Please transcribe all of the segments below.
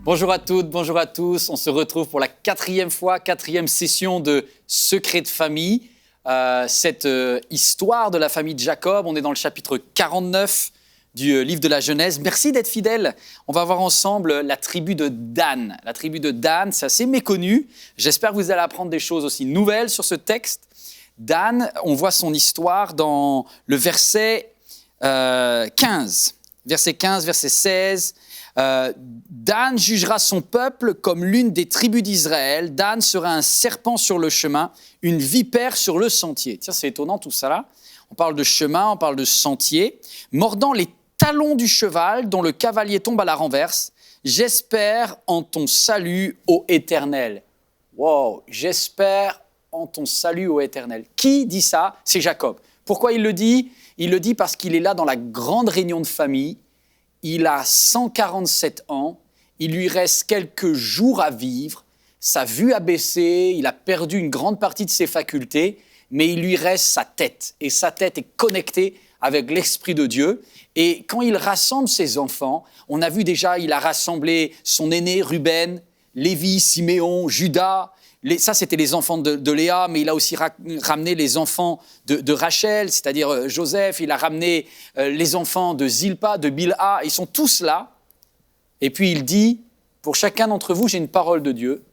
Bonjour à toutes, bonjour à tous. On se retrouve pour la quatrième session de Secrets de famille. Cette histoire de la famille de Jacob, on est dans le chapitre 49 du livre de la Genèse. Merci d'être fidèles. On va voir ensemble la tribu de Dan. La tribu de Dan, c'est assez méconnu. J'espère que vous allez apprendre des choses aussi nouvelles sur ce texte. Dan, on voit son histoire dans le verset 15. Verset 15, verset 16. Dan jugera son peuple comme l'une des tribus d'Israël. Dan sera un serpent sur le chemin, une vipère sur le sentier. Tiens, c'est étonnant tout ça là. On parle de chemin, on parle de sentier. Mordant les talons du cheval dont le cavalier tombe à la renverse. J'espère en ton salut, ô Éternel. Wow, j'espère en ton salut, ô Éternel. Qui dit ça? C'est Jacob. Pourquoi il le dit? Il le dit parce qu'il est là dans la grande réunion de famille. Il a 147 ans, il lui reste quelques jours à vivre, sa vue a baissé, il a perdu une grande partie de ses facultés, mais il lui reste sa tête. Et sa tête est connectée avec l'Esprit de Dieu. Et quand il rassemble ses enfants, on a vu déjà, il a rassemblé son aîné Ruben, Lévi, Siméon, Judas. Ça, c'était les enfants de Léa, mais il a aussi ramené les enfants de Rachel, c'est-à-dire Joseph. Il a ramené les enfants de Zilpa, de Bilha. Ils sont tous là. Et puis il dit, pour chacun d'entre vous, j'ai une parole de Dieu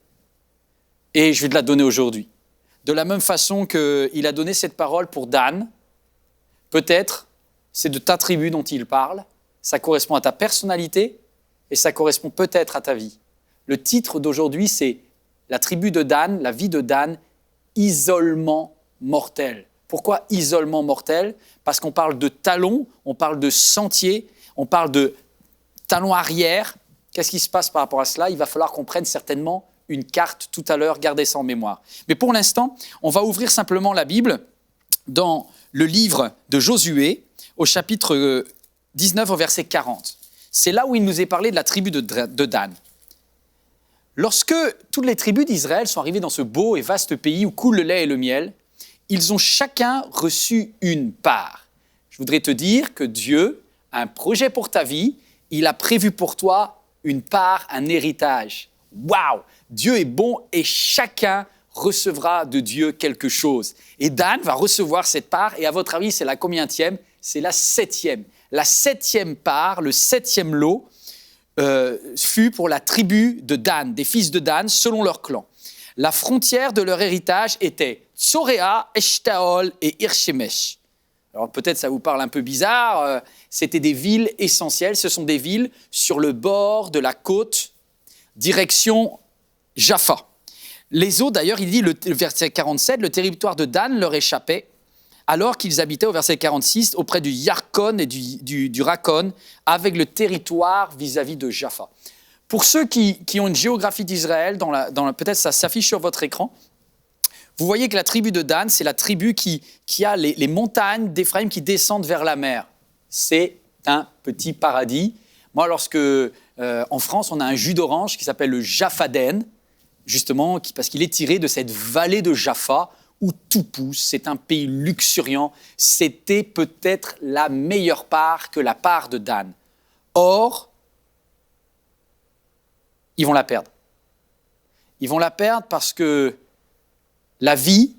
et je vais te la donner aujourd'hui. De la même façon qu'il a donné cette parole pour Dan, peut-être c'est de ta tribu dont il parle, ça correspond à ta personnalité et ça correspond peut-être à ta vie. Le titre d'aujourd'hui, c'est la tribu de Dan, la vie de Dan, isolement mortel. Pourquoi isolement mortel? Parce qu'on parle de talons, on parle de sentiers, on parle de talons arrière. Qu'est-ce qui se passe par rapport à cela? Il va falloir qu'on prenne certainement une carte tout à l'heure, gardez ça en mémoire. Mais pour l'instant, on va ouvrir simplement la Bible dans le livre de Josué, au chapitre 19, au verset 40. C'est là où il nous est parlé de la tribu de Dan. Lorsque toutes les tribus d'Israël sont arrivées dans ce beau et vaste pays où coule le lait et le miel, ils ont chacun reçu une part. Je voudrais te dire que Dieu a un projet pour ta vie, il a prévu pour toi une part, un héritage. Waouh! Dieu est bon et chacun recevra de Dieu quelque chose. Et Dan va recevoir cette part, et à votre avis, c'est la combientième? C'est la 7e. La 7e part, le 7e lot, fut pour la tribu de Dan, des fils de Dan, selon leur clan. La frontière de leur héritage était Tsoréa, Eshtaol et Irchemesh. Alors peut-être ça vous parle un peu bizarre, c'était des villes essentielles, ce sont des villes sur le bord de la côte, direction Jaffa. Les autres, d'ailleurs, il dit, le verset 47, le territoire de Dan leur échappait, alors qu'ils habitaient au verset 46 auprès du Yarkon et du Rakon, avec le territoire vis-à-vis de Jaffa. Pour ceux qui ont une géographie d'Israël, peut-être ça s'affiche sur votre écran, vous voyez que la tribu de Dan, c'est la tribu qui a les montagnes d'Éphraïm qui descendent vers la mer. C'est un petit paradis. Moi, en France, on a un jus d'orange qui s'appelle le Jaffaden, justement, parce qu'il est tiré de cette vallée de Jaffa, où tout pousse, c'est un pays luxuriant, c'était peut-être la meilleure part que la part de Dan. Or, ils vont la perdre. Ils vont la perdre parce que la vie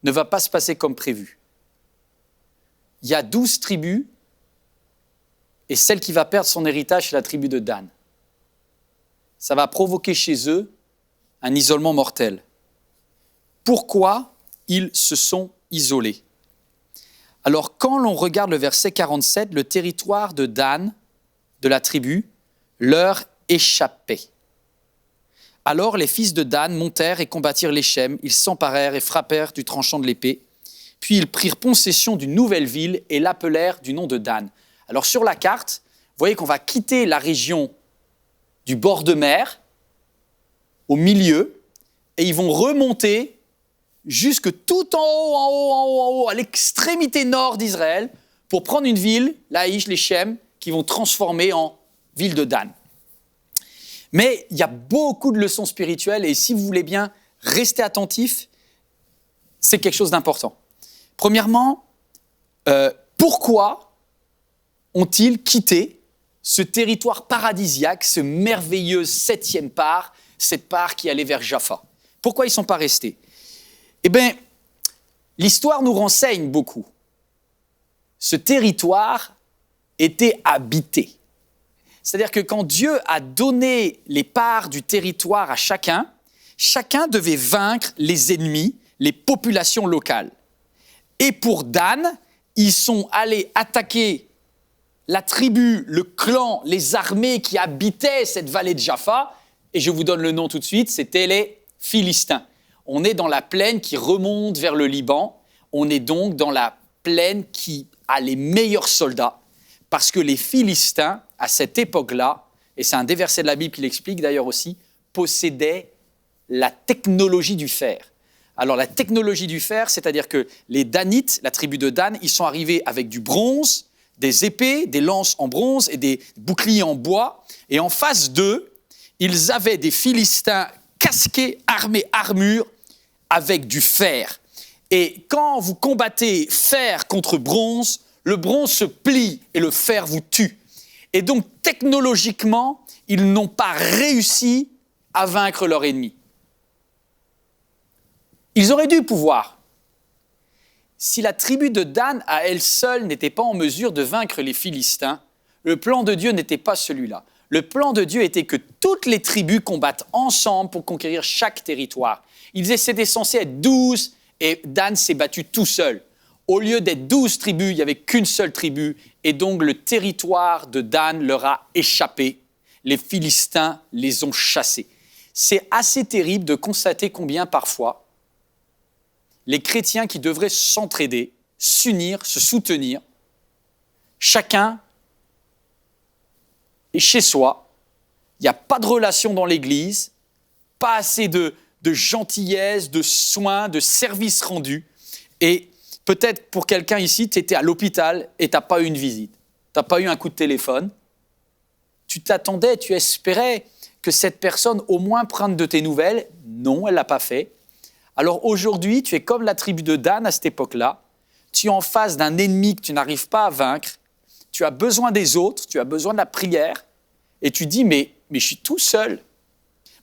ne va pas se passer comme prévu. Il y a 12 tribus, et celle qui va perdre son héritage, c'est la tribu de Dan. Ça va provoquer chez eux un isolement mortel. Pourquoi ils se sont isolés? Alors, quand l'on regarde le verset 47, le territoire de Dan, de la tribu, leur échappait. Alors les fils de Dan montèrent et combattirent les Shem, ils s'emparèrent et frappèrent du tranchant de l'épée. Puis ils prirent possession d'une nouvelle ville et l'appelèrent du nom de Dan. Alors sur la carte, vous voyez qu'on va quitter la région du bord de mer, au milieu, et ils vont remonter jusque tout en haut, à l'extrémité nord d'Israël, pour prendre une ville, Laïch, les Shem, qui vont transformer en ville de Dan. Mais il y a beaucoup de leçons spirituelles, et si vous voulez bien rester attentif, c'est quelque chose d'important. Premièrement, pourquoi ont-ils quitté ce territoire paradisiaque, ce merveilleux 7e part, cette part qui allait vers Jaffa. Pourquoi ils ne sont pas restés? Eh bien, l'histoire nous renseigne beaucoup. Ce territoire était habité. C'est-à-dire que quand Dieu a donné les parts du territoire à chacun, chacun devait vaincre les ennemis, les populations locales. Et pour Dan, ils sont allés attaquer la tribu, le clan, les armées qui habitaient cette vallée de Jaffa. Et je vous donne le nom tout de suite, c'était les Philistins. On est dans la plaine qui remonte vers le Liban. On est donc dans la plaine qui a les meilleurs soldats. Parce que les Philistins, à cette époque-là, et c'est un des versets de la Bible qui l'explique d'ailleurs aussi, possédaient la technologie du fer. Alors la technologie du fer, c'est-à-dire que les Danites, la tribu de Dan, ils sont arrivés avec du bronze, des épées, des lances en bronze et des boucliers en bois. Et en face d'eux, ils avaient des Philistins casqués, armés, armures, avec du fer. Et quand vous combattez fer contre bronze, le bronze se plie et le fer vous tue. Et donc, technologiquement, ils n'ont pas réussi à vaincre leur ennemi. Ils auraient dû pouvoir. Si la tribu de Dan, à elle seule, n'était pas en mesure de vaincre les Philistins, le plan de Dieu n'était pas celui-là. Le plan de Dieu était que toutes les tribus combattent ensemble pour conquérir chaque territoire. C'était censé être 12 et Dan s'est battu tout seul. Au lieu d'être 12 tribus, il n'y avait qu'une seule tribu et donc le territoire de Dan leur a échappé. Les Philistins les ont chassés. C'est assez terrible de constater combien parfois les chrétiens qui devraient s'entraider, s'unir, se soutenir, chacun est chez soi, il n'y a pas de relation dans l'Église, pas assez de gentillesse, de soins, de services rendus. Et peut-être pour quelqu'un ici, tu étais à l'hôpital et tu n'as pas eu une visite, tu n'as pas eu un coup de téléphone. Tu t'attendais, tu espérais que cette personne au moins prenne de tes nouvelles. Non, elle ne l'a pas fait. Alors aujourd'hui, tu es comme la tribu de Dan à cette époque-là. Tu es en face d'un ennemi que tu n'arrives pas à vaincre. Tu as besoin des autres, tu as besoin de la prière. Et tu dis, mais je suis tout seul.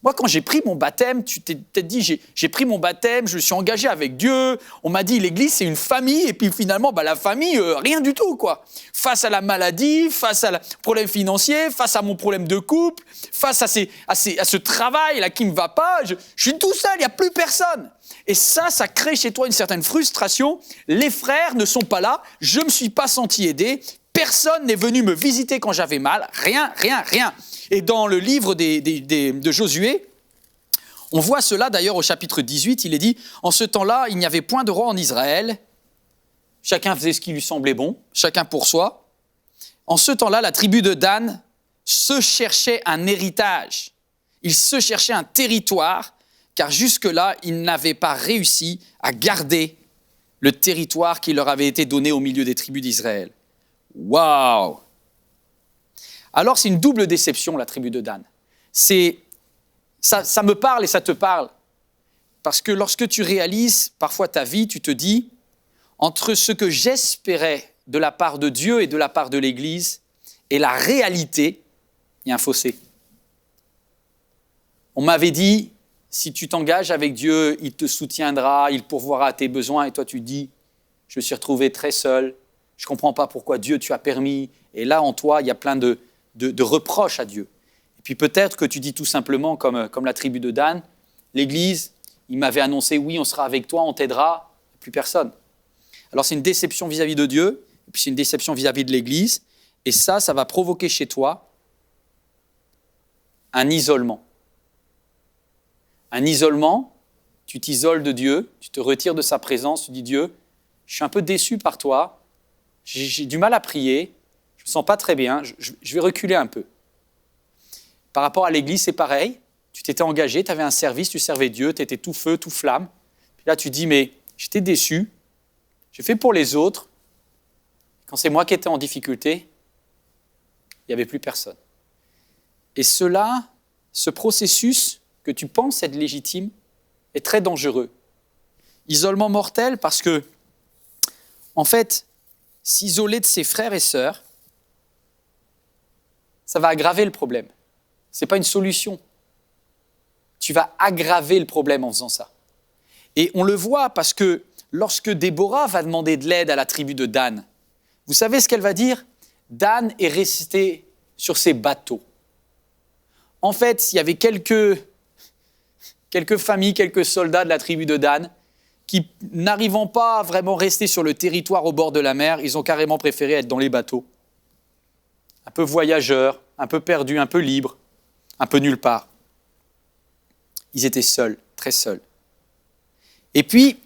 Moi, quand j'ai pris mon baptême, tu t'es peut-être dit, j'ai pris mon baptême, je me suis engagé avec Dieu. On m'a dit, l'Église, c'est une famille. Et puis finalement, la famille, rien du tout, quoi. Face à la maladie, face à problème financier, face à mon problème de couple, face à ce travail-là qui ne me va pas, je suis tout seul, il n'y a plus personne. Et ça crée chez toi une certaine frustration. Les frères ne sont pas là, je ne me suis pas senti aidé. Personne n'est venu me visiter quand j'avais mal. Rien. Et dans le livre de Josué, on voit cela d'ailleurs au chapitre 18, il est dit « En ce temps-là, il n'y avait point de roi en Israël. Chacun faisait ce qui lui semblait bon, chacun pour soi. En ce temps-là, la tribu de Dan se cherchait un héritage. Il se cherchait un territoire, car jusque-là, ils n'avaient pas réussi à garder le territoire qui leur avait été donné au milieu des tribus d'Israël. Waouh! Alors, c'est une double déception, la tribu de Dan. Ça me parle et ça te parle. Parce que lorsque tu réalises parfois ta vie, tu te dis, entre ce que j'espérais de la part de Dieu et de la part de l'Église et la réalité, il y a un fossé. On m'avait dit, si tu t'engages avec Dieu, il te soutiendra, il pourvoira à tes besoins. Et toi, tu dis, je me suis retrouvé très seul, je ne comprends pas pourquoi Dieu, tu as permis. Et là, en toi, il y a plein de reproches à Dieu. Et puis peut-être que tu dis tout simplement, comme la tribu de Dan, l'Église, il m'avait annoncé, oui, on sera avec toi, on t'aidera, plus personne. Alors c'est une déception vis-à-vis de Dieu, et puis c'est une déception vis-à-vis de l'Église, et ça va provoquer chez toi un isolement. Un isolement, tu t'isoles de Dieu, tu te retires de sa présence, tu dis Dieu, je suis un peu déçu par toi, j'ai du mal à prier, je ne me sens pas très bien, je vais reculer un peu. Par rapport à l'Église, c'est pareil. Tu t'étais engagé, tu avais un service, tu servais Dieu, tu étais tout feu, tout flamme. Puis là, tu dis, mais j'étais déçu, j'ai fait pour les autres. Quand c'est moi qui étais en difficulté, il n'y avait plus personne. Et ce processus que tu penses être légitime, est très dangereux. Isolement mortel parce que, en fait, s'isoler de ses frères et sœurs, ça va aggraver le problème. Ce n'est pas une solution. Tu vas aggraver le problème en faisant ça. Et on le voit parce que lorsque Déborah va demander de l'aide à la tribu de Dan, vous savez ce qu'elle va dire ? Dan est resté sur ses bateaux. En fait, il y avait quelques familles, quelques soldats de la tribu de Dan qui, n'arrivant pas à vraiment rester sur le territoire au bord de la mer, ils ont carrément préféré être dans les bateaux. Un peu voyageurs, un peu perdus, un peu libres, un peu nulle part. Ils étaient seuls, très seuls. Et puis,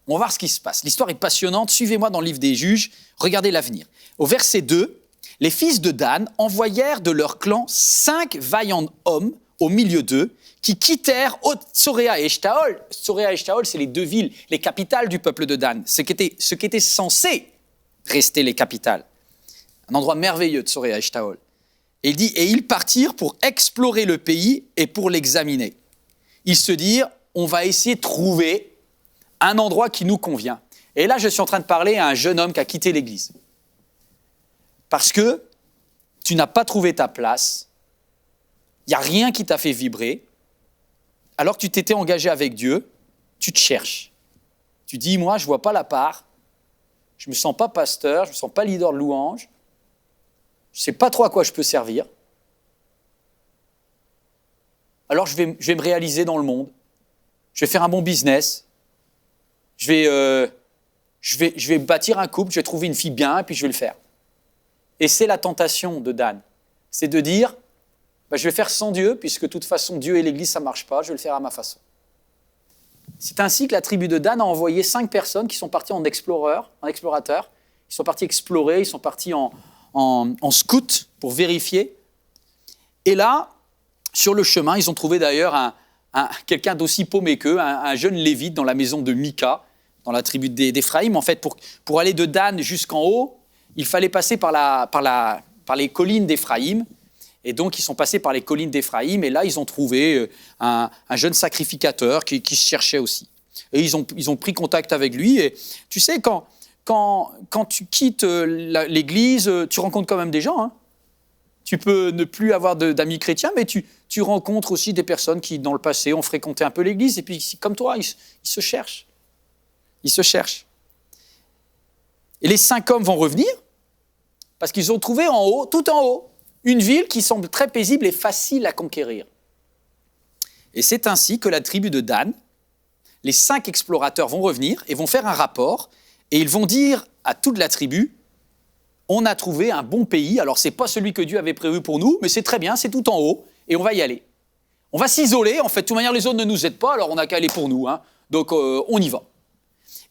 on va voir ce qui se passe. L'histoire est passionnante. Suivez-moi dans le livre des Juges. Regardez l'avenir. Au verset 2, les fils de Dan envoyèrent de leur clan 5 vaillants hommes au milieu d'eux qui quittèrent Tsoréa et Eshtaol. Tsoréa et Eshtaol, c'est les 2 villes, les capitales du peuple de Dan. Ce qui était censé rester les capitales. Un endroit merveilleux, Tsoréa et Eshtaol. Et il dit, et ils partirent pour explorer le pays et pour l'examiner. Ils se dirent, on va essayer de trouver un endroit qui nous convient. Et là, je suis en train de parler à un jeune homme qui a quitté l'église. Parce que tu n'as pas trouvé ta place, il n'y a rien qui t'a fait vibrer, alors que tu t'étais engagé avec Dieu, tu te cherches. Tu dis, moi, je ne vois pas la part, je ne me sens pas pasteur, je ne me sens pas leader de louange, je ne sais pas trop à quoi je peux servir. Alors je vais me réaliser dans le monde, je vais faire un bon business, je vais bâtir un couple, je vais trouver une fille bien et puis je vais le faire. Et c'est la tentation de Dan, c'est de dire, je vais faire sans Dieu, puisque de toute façon Dieu et l'Église ça ne marche pas, je vais le faire à ma façon. C'est ainsi que la tribu de Dan a envoyé 5 personnes qui sont parties en explorateurs, ils sont partis explorer, ils sont partis en scout pour vérifier. Et là, sur le chemin, ils ont trouvé d'ailleurs quelqu'un d'aussi paumé qu'eux, un jeune lévite dans la maison de Mika, dans la tribu d'Éphraïm. En fait, pour aller de Dan jusqu'en haut, il fallait passer par les collines d'Éphraïm. Et donc, ils sont passés par les collines d'Éphraïm. Et là, ils ont trouvé un jeune sacrificateur qui se cherchait aussi. Et ils ont pris contact avec lui. Et tu sais, quand tu quittes l'église, tu rencontres quand même des gens. Hein. Tu peux ne plus avoir d'amis chrétiens, mais tu rencontres aussi des personnes qui, dans le passé, ont fréquenté un peu l'église. Et puis, comme toi, ils se cherchent. Ils se cherchent. Et les 5 hommes vont revenir parce qu'ils ont trouvé en haut, tout en haut, une ville qui semble très paisible et facile à conquérir. Et c'est ainsi que la tribu de Dan, les 5 explorateurs vont revenir et vont faire un rapport et ils vont dire à toute la tribu, on a trouvé un bon pays, alors c'est pas celui que Dieu avait prévu pour nous, mais c'est très bien, c'est tout en haut et on va y aller. On va s'isoler, en fait, de toute manière les autres ne nous aident pas, alors on n'a qu'à aller pour nous, hein. Donc on y va.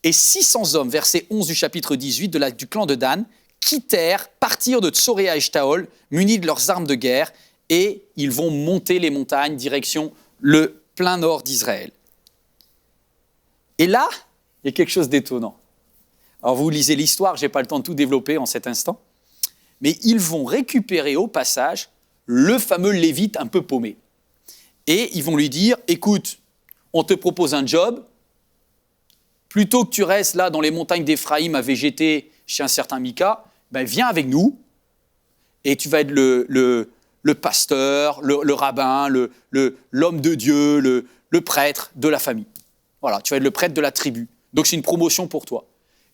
Et 600 hommes, verset 11 du chapitre 18 du clan de Dan, partirent de Tsoréa et Eshtaol, munis de leurs armes de guerre, et ils vont monter les montagnes, direction le plein nord d'Israël. Et là, il y a quelque chose d'étonnant. Alors vous lisez l'histoire, je n'ai pas le temps de tout développer en cet instant, mais ils vont récupérer au passage le fameux Lévite un peu paumé. Et ils vont lui dire, écoute, on te propose un job, plutôt que tu restes là dans les montagnes d'Éphraïm à végéter chez un certain Mika, viens avec nous et tu vas être le pasteur, le rabbin, l'homme de Dieu, le prêtre de la famille. Voilà, tu vas être le prêtre de la tribu. Donc c'est une promotion pour toi.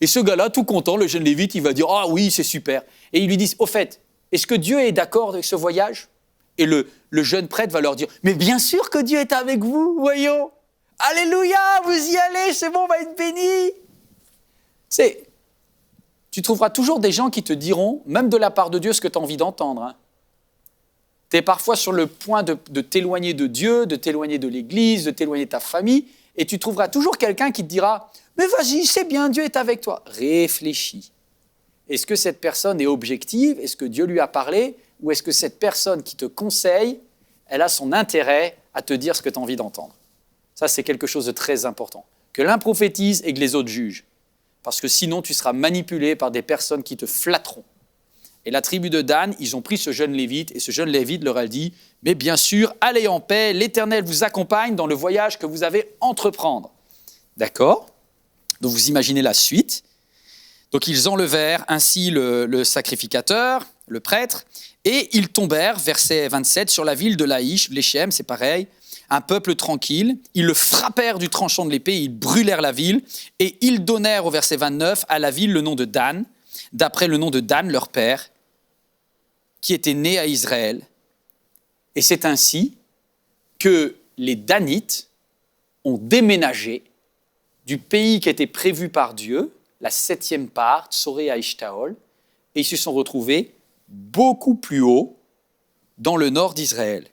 Et ce gars-là, tout content, le jeune Lévite, il va dire « Ah oui, c'est super ». Et ils lui disent « Au fait, est-ce que Dieu est d'accord avec ce voyage ?» Et le jeune prêtre va leur dire « Mais bien sûr que Dieu est avec vous, voyons. Alléluia, vous y allez, c'est bon, on va être bénis. » Tu trouveras toujours des gens qui te diront, même de la part de Dieu, ce que tu as envie d'entendre. Hein. Tu es parfois sur le point de t'éloigner de Dieu, de t'éloigner de l'Église, de t'éloigner de ta famille, et tu trouveras toujours quelqu'un qui te dira « Mais vas-y, c'est bien, Dieu est avec toi. » Réfléchis. Est-ce que cette personne est objective? Est-ce que Dieu lui a parlé? Ou est-ce que cette personne qui te conseille, elle a son intérêt à te dire ce que tu as envie d'entendre? Ça, c'est quelque chose de très important. Que l'un prophétise et que les autres jugent. Parce que sinon, tu seras manipulé par des personnes qui te flatteront. Et la tribu de Dan, ils ont pris ce jeune Lévite, et ce jeune Lévite leur a dit « Mais bien sûr, allez en paix, l'Éternel vous accompagne dans le voyage que vous avez entreprendre. » D'accord? Donc vous imaginez la suite. Donc ils enlevèrent ainsi le sacrificateur, le prêtre, et ils tombèrent, verset 27, sur la ville de Laïch, Léchem, c'est pareil, un peuple tranquille. Ils le frappèrent du tranchant de l'épée, ils brûlèrent la ville, et ils donnèrent, au verset 29, à la ville le nom de Dan, d'après le nom de Dan, leur père, qui était né à Israël. Et c'est ainsi que les Danites ont déménagé du pays qui était prévu par Dieu, la 7e part, Tsoré à Ishtaol, et ils se sont retrouvés beaucoup plus haut dans le nord d'Israël.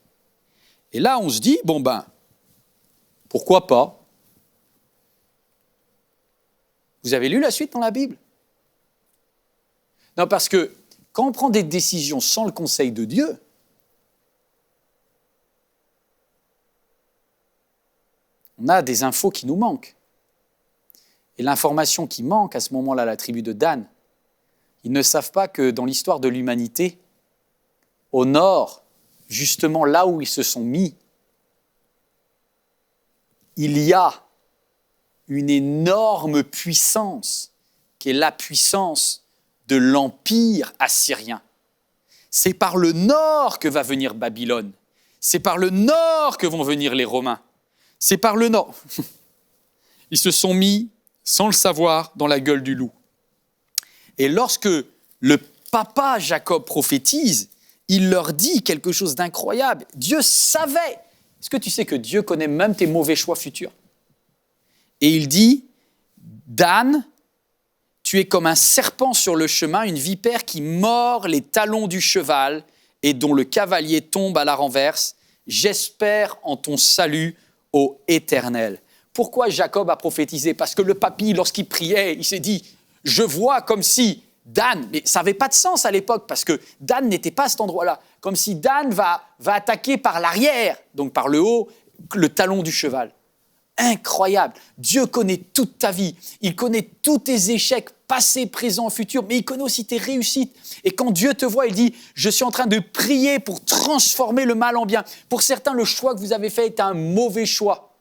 Et là, on se dit, pourquoi pas? Vous avez lu la suite dans la Bible? Non, parce que quand on prend des décisions sans le conseil de Dieu, on a des infos qui nous manquent. Et l'information qui manque à ce moment-là, la tribu de Dan, ils ne savent pas que dans l'histoire de l'humanité, au nord, justement là où ils se sont mis, il y a une énorme puissance qui est la puissance de l'empire assyrien. C'est par le nord que va venir Babylone. C'est par le nord que vont venir les Romains. C'est par le nord. Ils se sont mis, sans le savoir, dans la gueule du loup. Et lorsque le papa Jacob prophétise, il leur dit quelque chose d'incroyable. Dieu savait. Est-ce que tu sais que Dieu connaît même tes mauvais choix futurs? Et il dit, Dan, tu es comme un serpent sur le chemin, une vipère qui mord les talons du cheval et dont le cavalier tombe à la renverse. J'espère en ton salut, ô Éternel. Pourquoi Jacob a prophétisé? Parce que le papy, lorsqu'il priait, il s'est dit, je vois comme si Dan, mais ça n'avait pas de sens à l'époque, parce que Dan n'était pas à cet endroit-là, comme si Dan va attaquer par l'arrière, donc par le haut, le talon du cheval. Incroyable. Dieu connaît toute ta vie. Il connaît tous tes échecs, passés, présents, futurs, mais il connaît aussi tes réussites. Et quand Dieu te voit, il dit, je suis en train de prier pour transformer le mal en bien. Pour certains, le choix que vous avez fait est un mauvais choix.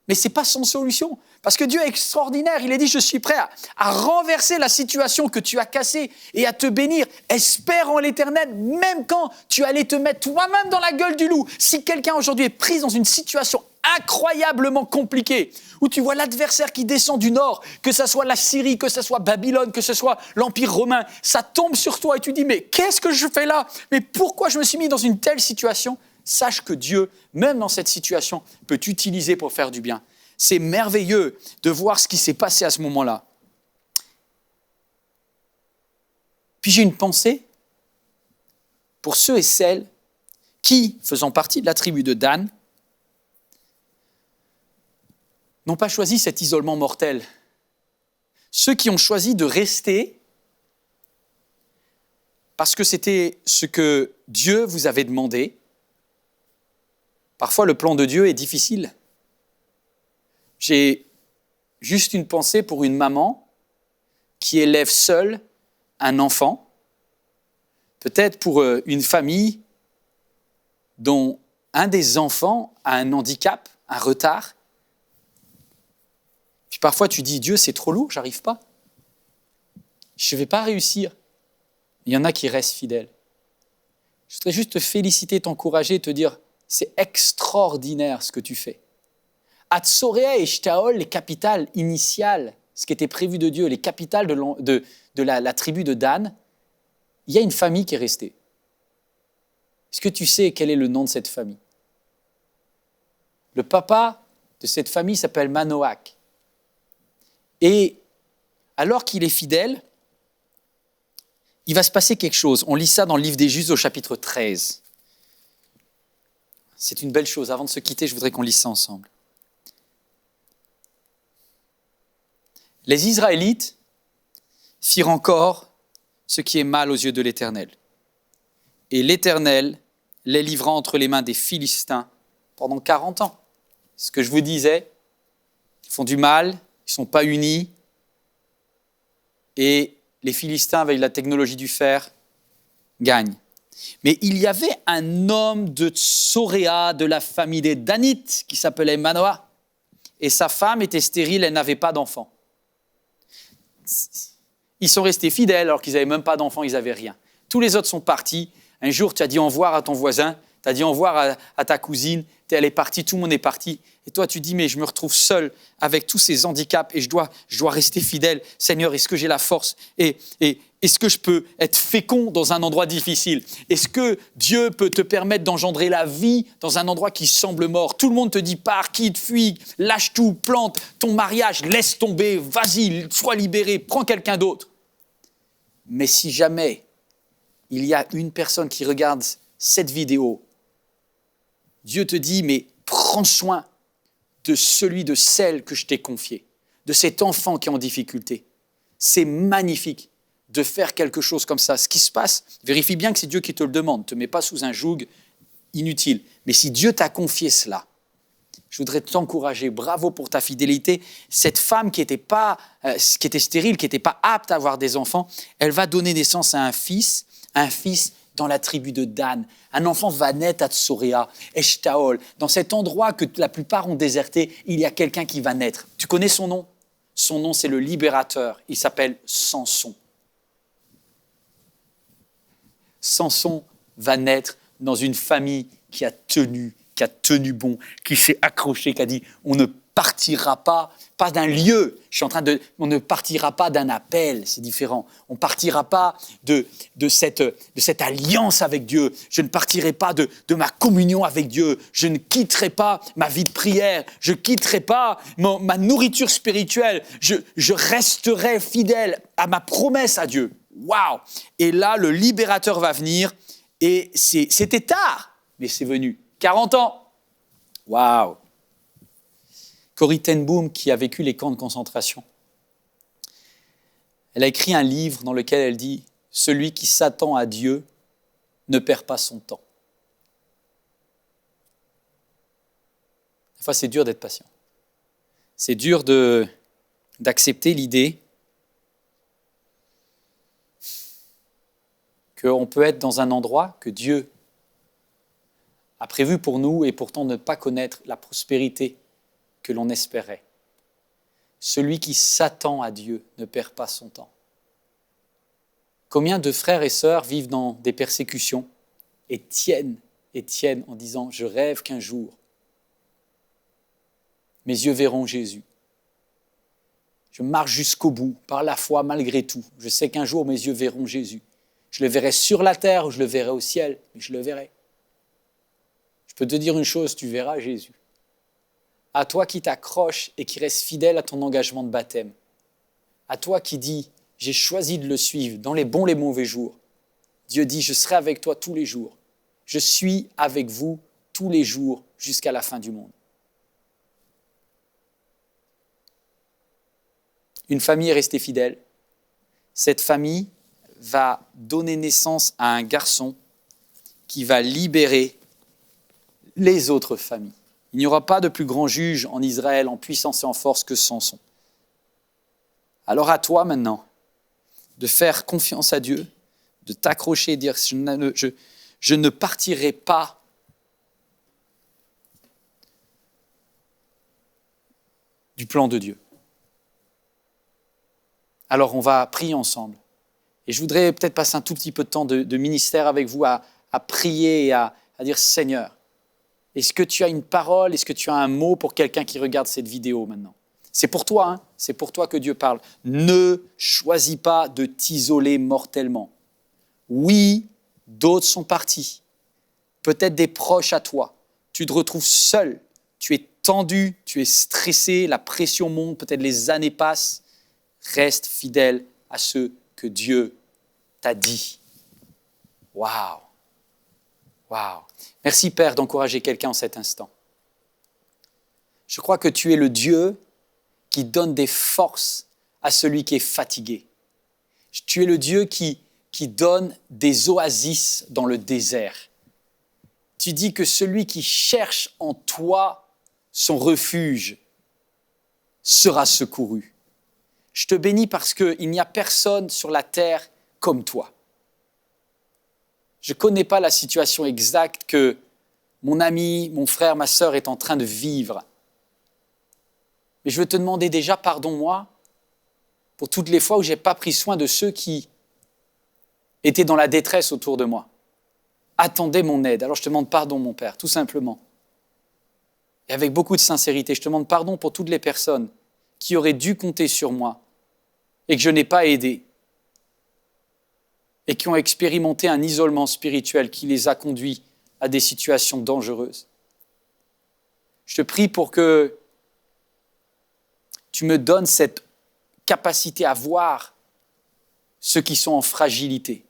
Mais ce n'est pas sans solution. Parce que Dieu est extraordinaire. Il a dit, je suis prêt à renverser la situation que tu as cassée et à te bénir. Espère en l'Éternel, même quand tu allais te mettre toi-même dans la gueule du loup. Si quelqu'un aujourd'hui est pris dans une situation incroyablement compliquée, où tu vois l'adversaire qui descend du nord, que ce soit la Syrie, que ce soit Babylone, que ce soit l'Empire romain, ça tombe sur toi et tu dis, mais qu'est-ce que je fais là? Mais pourquoi je me suis mis dans une telle situation? Sache que Dieu, même dans cette situation, peut t'utiliser pour faire du bien. C'est merveilleux de voir ce qui s'est passé à ce moment-là. Puis j'ai une pensée pour ceux et celles qui, faisant partie de la tribu de Dan, n'ont pas choisi cet isolement mortel. Ceux qui ont choisi de rester parce que c'était ce que Dieu vous avait demandé. Parfois, le plan de Dieu est difficile. J'ai juste une pensée pour une maman qui élève seule un enfant, peut-être pour une famille dont un des enfants a un handicap, un retard. Puis parfois tu dis, Dieu, c'est trop lourd, j'arrive pas. Je ne vais pas réussir. Il y en a qui restent fidèles. Je voudrais juste te féliciter, t'encourager, te dire, c'est extraordinaire ce que tu fais. À Tsoréa et Shtaol, les capitales initiales, ce qui était prévu de Dieu, les capitales de la tribu de Dan, il y a une famille qui est restée. Est-ce que tu sais quel est le nom de cette famille? Le papa de cette famille s'appelle Manoach. Et alors qu'il est fidèle, il va se passer quelque chose. On lit ça dans le livre des Juges au chapitre 13. C'est une belle chose. Avant de se quitter, je voudrais qu'on lise ça ensemble. Les Israélites firent encore ce qui est mal aux yeux de l'Éternel. Et l'Éternel les livra entre les mains des Philistins pendant 40 ans. C'est ce que je vous disais, ils font du mal, ils ne sont pas unis, et les Philistins, avec la technologie du fer, gagnent. Mais il y avait un homme de Tsoréa, de la famille des Danites, qui s'appelait Manoah, et sa femme était stérile, elle n'avait pas d'enfant. Ils sont restés fidèles alors qu'ils n'avaient même pas d'enfants, ils n'avaient rien. Tous les autres sont partis. Un jour, tu as dit au revoir à ton voisin, tu as dit au revoir à ta cousine, elle est partie, tout le monde est parti. Et toi, tu dis, mais je me retrouve seul avec tous ces handicaps et je dois rester fidèle. Seigneur, est-ce que j'ai la force et est-ce que je peux être fécond dans un endroit difficile? Est-ce que Dieu peut te permettre d'engendrer la vie dans un endroit qui semble mort? Tout le monde te dit, pars, quitte, fuis, lâche tout, plante ton mariage, laisse tomber, vas-y, sois libéré, prends quelqu'un d'autre. Mais si jamais il y a une personne qui regarde cette vidéo, Dieu te dit, mais prends soin de celui, de celle que je t'ai confié, de cet enfant qui est en difficulté. C'est magnifique de faire quelque chose comme ça. Ce qui se passe, vérifie bien que c'est Dieu qui te le demande. Ne te mets pas sous un joug inutile. Mais si Dieu t'a confié cela, je voudrais t'encourager. Bravo pour ta fidélité. Cette femme qui était stérile, qui n'était pas apte à avoir des enfants, elle va donner naissance à un fils dans la tribu de Dan. Un enfant va naître à Tsoréa, Eshtaol. Dans cet endroit que la plupart ont déserté, il y a quelqu'un qui va naître. Tu connais son nom? Son nom, c'est le libérateur. Il s'appelle Samson. Samson va naître dans une famille qui a tenu bon, qui s'est accroché, qui a dit on ne partira pas d'un lieu. On ne partira pas d'un appel, c'est différent. On ne partira pas de cette alliance avec Dieu. Je ne partirai pas de ma communion avec Dieu. Je ne quitterai pas ma vie de prière. Je ne quitterai pas ma nourriture spirituelle. Je resterai fidèle à ma promesse à Dieu. Waouh! Et là, le libérateur va venir et c'était tard, mais c'est venu. 40 ans. Waouh! Corrie ten Boom, qui a vécu les camps de concentration, elle a écrit un livre dans lequel elle dit « Celui qui s'attend à Dieu ne perd pas son temps ». Des fois, c'est dur d'être patient. C'est dur d'accepter l'idée qu'on peut être dans un endroit que Dieu a prévu pour nous et pourtant ne pas connaître la prospérité que l'on espérait. Celui qui s'attend à Dieu ne perd pas son temps. Combien de frères et sœurs vivent dans des persécutions et tiennent en disant « Je rêve qu'un jour, mes yeux verront Jésus. Je marche jusqu'au bout, par la foi, malgré tout. Je sais qu'un jour, mes yeux verront Jésus. Je le verrai sur la terre ou je le verrai au ciel, mais je le verrai. Je peux te dire une chose, tu verras Jésus. À toi qui t'accroches et qui restes fidèle à ton engagement de baptême. À toi qui dis, j'ai choisi de le suivre dans les bons, les mauvais jours. Dieu dit, je serai avec toi tous les jours. Je suis avec vous tous les jours jusqu'à la fin du monde. Une famille est restée fidèle. Cette famille va donner naissance à un garçon qui va libérer les autres familles. Il n'y aura pas de plus grand juge en Israël en puissance et en force que Samson. Alors à toi maintenant de faire confiance à Dieu, de t'accrocher et dire je ne partirai pas du plan de Dieu. Alors on va prier ensemble. Et je voudrais peut-être passer un tout petit peu de temps de ministère avec vous à prier et à dire Seigneur, est-ce que tu as une parole, est-ce que tu as un mot pour quelqu'un qui regarde cette vidéo maintenant? C'est pour toi, hein? C'est pour toi que Dieu parle. Ne choisis pas de t'isoler mortellement. Oui, d'autres sont partis. Peut-être des proches à toi. Tu te retrouves seul. Tu es tendu, tu es stressé, la pression monte, peut-être les années passent. Reste fidèle à ce que Dieu t'a dit. Waouh! Waouh! Merci Père d'encourager quelqu'un en cet instant. Je crois que tu es le Dieu qui donne des forces à celui qui est fatigué. Tu es le Dieu qui donne des oasis dans le désert. Tu dis que celui qui cherche en toi son refuge sera secouru. Je te bénis parce qu'il n'y a personne sur la terre comme toi. Je ne connais pas la situation exacte que mon ami, mon frère, ma sœur est en train de vivre. Mais je veux te demander déjà pardon-moi pour toutes les fois où je n'ai pas pris soin de ceux qui étaient dans la détresse autour de moi, attendaient mon aide. Alors je te demande pardon, mon Père, tout simplement. Et avec beaucoup de sincérité, je te demande pardon pour toutes les personnes qui auraient dû compter sur moi et que je n'ai pas aidé et qui ont expérimenté un isolement spirituel qui les a conduits à des situations dangereuses. Je te prie pour que tu me donnes cette capacité à voir ceux qui sont en fragilité.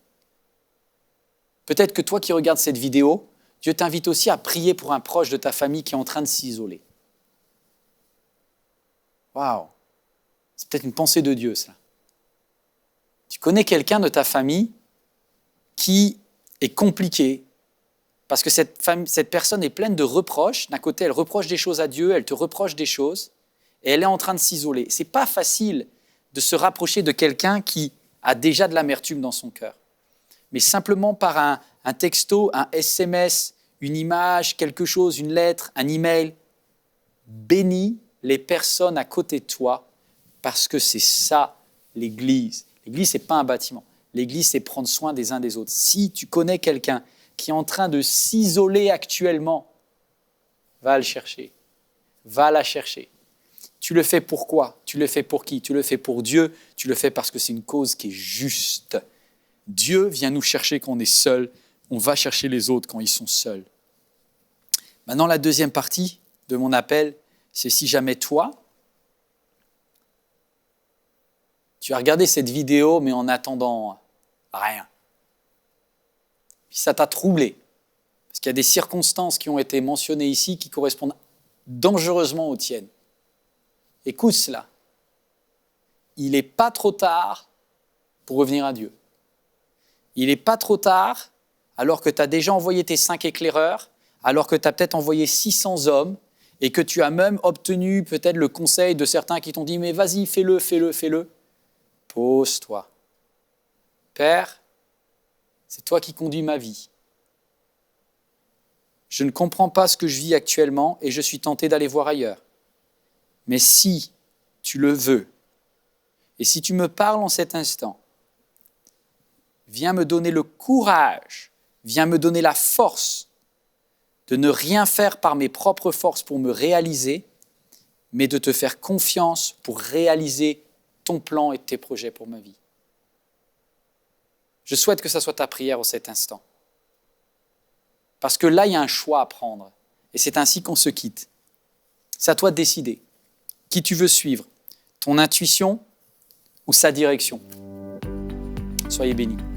Peut-être que toi qui regardes cette vidéo, Dieu t'invite aussi à prier pour un proche de ta famille qui est en train de s'isoler. Waouh! C'est peut-être une pensée de Dieu, ça. Tu connais quelqu'un de ta famille qui est compliqué parce que cette personne est pleine de reproches. D'un côté, elle reproche des choses à Dieu, elle te reproche des choses et elle est en train de s'isoler. Ce n'est pas facile de se rapprocher de quelqu'un qui a déjà de l'amertume dans son cœur. Mais simplement par un texto, un SMS, une image, quelque chose, une lettre, un email, bénis les personnes à côté de toi parce que c'est ça l'Église. L'Église, ce n'est pas un bâtiment. L'Église, c'est prendre soin des uns des autres. Si tu connais quelqu'un qui est en train de s'isoler actuellement, va le chercher. Va la chercher. Tu le fais pour quoi? Tu le fais pour qui? Tu le fais pour Dieu. Tu le fais parce que c'est une cause qui est juste. Dieu vient nous chercher quand on est seul. On va chercher les autres quand ils sont seuls. Maintenant, la deuxième partie de mon appel, c'est si jamais toi, tu as regardé cette vidéo, mais en attendant rien. Puis ça t'a troublé. Parce qu'il y a des circonstances qui ont été mentionnées ici qui correspondent dangereusement aux tiennes. Écoute cela. Il n'est pas trop tard pour revenir à Dieu. Il n'est pas trop tard, alors que tu as déjà envoyé tes 5 éclaireurs, alors que tu as peut-être envoyé 600 hommes, et que tu as même obtenu peut-être le conseil de certains qui t'ont dit « mais vas-y, fais-le, fais-le, fais-le ». Pose-toi. Père, c'est toi qui conduis ma vie. Je ne comprends pas ce que je vis actuellement et je suis tenté d'aller voir ailleurs. Mais si tu le veux, et si tu me parles en cet instant, viens me donner le courage, viens me donner la force de ne rien faire par mes propres forces pour me réaliser, mais de te faire confiance pour réaliser ton plan et tes projets pour ma vie. Je souhaite que ça soit ta prière en cet instant. Parce que là, il y a un choix à prendre. Et c'est ainsi qu'on se quitte. C'est à toi de décider qui tu veux suivre, ton intuition ou sa direction. Soyez bénis.